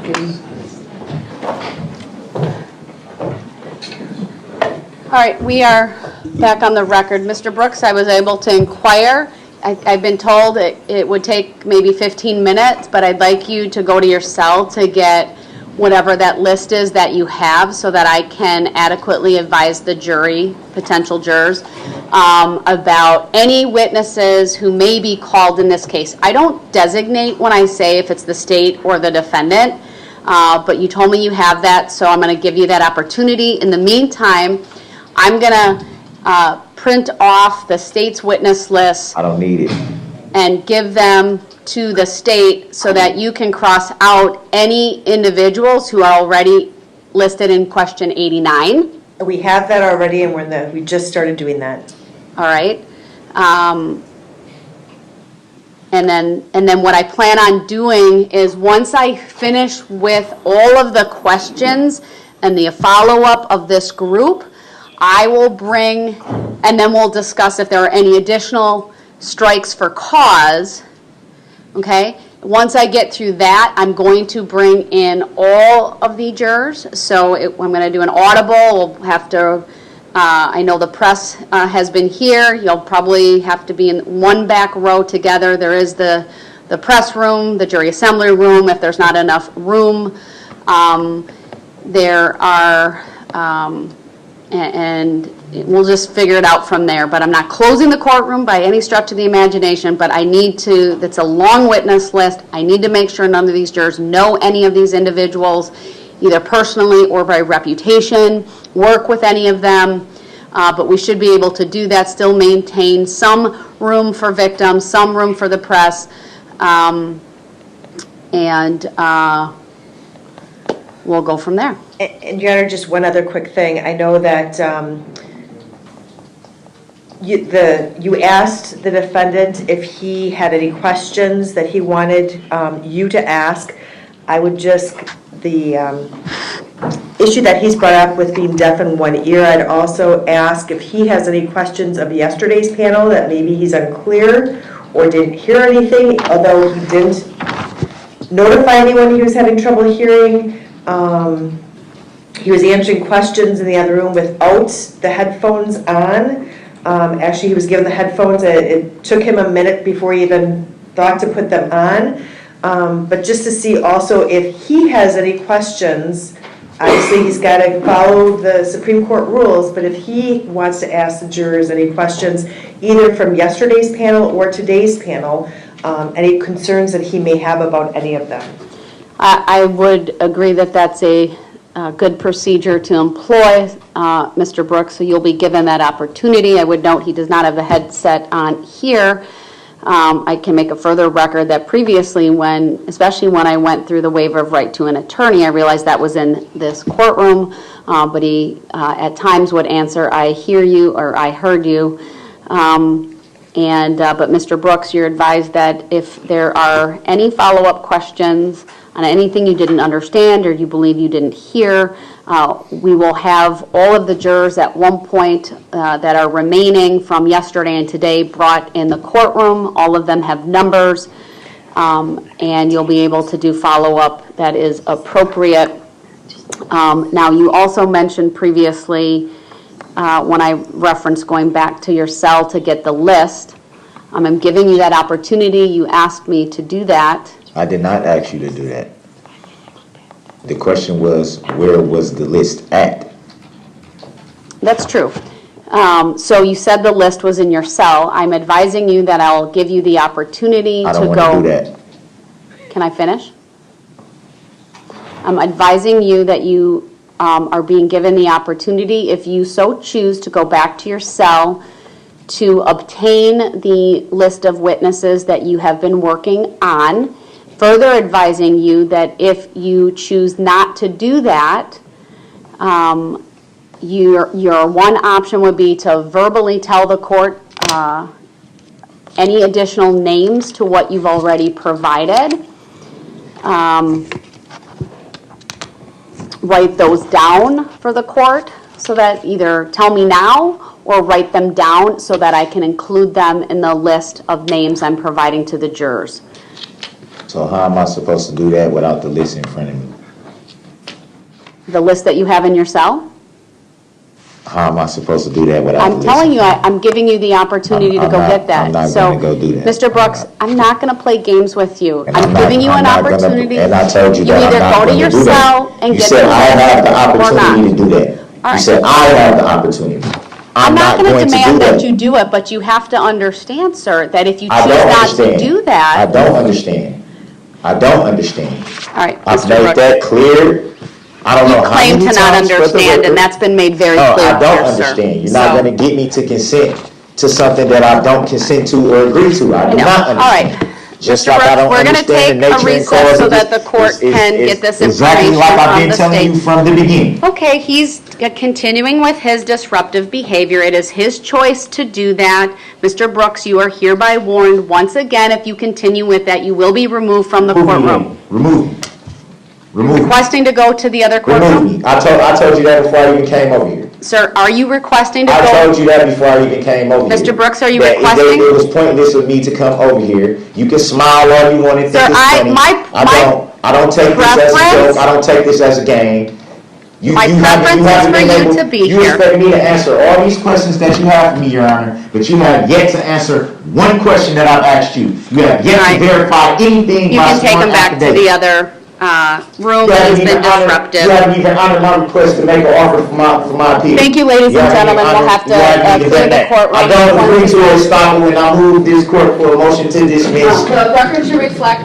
please. All right, we are back on the record. Mr. Brooks, I was able to inquire. I've been told it would take maybe 15 minutes, but I'd like you to go to your cell to get whatever that list is that you have so that I can adequately advise the jury, potential jurors, about any witnesses who may be called in this case. I don't designate when I say if it's the state or the defendant, but you told me you have that, so I'm going to give you that opportunity. In the meantime, I'm going to print off the state's witness list. I don't need it. And give them to the state so that you can cross out any individuals who are already listed in question 89. We have that already, and we just started doing that. All right. And then what I plan on doing is once I finish with all of the questions and the follow-up of this group, I will bring, and then we'll discuss if there are any additional strikes for cause, okay? Once I get through that, I'm going to bring in all of the jurors. So I'm going to do an audible. We'll have to, I know the press has been here. You'll probably have to be in one back row together. There is the press room, the jury assembly room, if there's not enough room. There are, and we'll just figure it out from there. But I'm not closing the courtroom by any stretch of the imagination, but I need to, that's a long witness list. I need to make sure none of these jurors know any of these individuals, either personally or by reputation, work with any of them. But we should be able to do that, still maintain some room for victims, some room for the press, and we'll go from there. And Your Honor, just one other quick thing. I know that you asked the defendant if he had any questions that he wanted you to ask. I would just, the issue that he's brought up with being deaf in one ear, I'd also ask if he has any questions of yesterday's panel that maybe he's unclear or didn't hear anything, although he didn't notify anyone he was having trouble hearing. He was answering questions in the other room without the headphones on. Actually, he was given the headphones. It took him a minute before he even thought to put them on. But just to see also if he has any questions, obviously he's got to follow the Supreme Court rules, but if he wants to ask the jurors any questions, either from yesterday's panel or today's panel, any concerns that he may have about any of them. I would agree that that's a good procedure to employ, Mr. Brooks, so you'll be given that opportunity. I would note he does not have the headset on here. I can make a further record that previously especially when I went through the waiver of right to an attorney, I realized that was in this courtroom, but he at times would answer, I hear you, or I heard you. But Mr. Brooks, you're advised that if there are any follow-up questions on anything you didn't understand or you believe you didn't hear, we will have all of the jurors at one point that are remaining from yesterday and today brought in the courtroom. All of them have numbers, and you'll be able to do follow-up that is appropriate. Now, you also mentioned previously when I referenced going back to your cell to get the list. I'm giving you that opportunity. You asked me to do that. I did not ask you to do that. The question was, where was the list at? That's true. So you said the list was in your cell. I'm advising you that I'll give you the opportunity to go. I don't want to do that. Can I finish? I'm advising you that you are being given the opportunity, if you so choose, to go back to your cell to obtain the list of witnesses that you have been working on. Further advising you that if you choose not to do that, your one option would be to verbally tell the court any additional names to what you've already provided. Write those down for the court so that either tell me now or write them down so that I can include them in the list of names I'm providing to the jurors. So how am I supposed to do that without the list in front of me? The list that you have in your cell? How am I supposed to do that without the I'm list? telling you, I'm giving you the opportunity to I'm go not- get that. I'm not gonna go do that. So, Mr. Brooks, I'm not gonna play games with you. And I'm not- giving you I'm an not gonna- opportunity. And I told you that I'm not You either go to gonna your do that. cell and You get said the I have the list or opportunity not. to do that. All You right. said I have the opportunity. I'm not gonna going to do demand that you do it, but you have to understand, sir, that if you I choose don't not to understand. do I that. don't understand. I don't understand. All right, I've Mr. made Brooks. that clear. I don't know You how claim many to not times for the understand, record. and that's been made very Oh, clear I don't here, sir. understand. You're not So- gonna get me to consent to something that I don't consent to or agree to. I do No. not All right. understand. Just Mr. like I Brooks, don't we're gonna understand the take a nature and recess cause so of this. that the court can get this Exactly information like I've from been the telling state. you from the beginning. Okay, he's continuing with his disruptive behavior. It is his choice to do that. Mr. Brooks, you are hereby warned, once again, if you continue with that, you will be removed from the courtroom. Remove me. Remove me. Requesting to go to the other Remove courtroom? me. I told you that before I even came over here. Sir, are you requesting to I go? told you that before I even came over here. Mr. Brooks, are you That requesting? It was pointless of me to come over here. You can smile all you want and think Sir, it's funny. I don't take this as a preference- joke. I don't take this as a game. My preference is for you to be You here. expect me to answer all these questions that you have for me, Your Honor, but you have yet to answer one question that I've asked you. You have yet Right. to verify anything You by can take sworn him back to affidavit. the other room. You He's haven't been even honored- disruptive. You haven't even honored my request to make an offer for my appeal. Thank you, ladies and haven't even gentlemen. We'll honored- have to, you haven't even clear done the that. courtroom. I don't agree to a stop when I move this court for a motion to dismiss. The record should reflect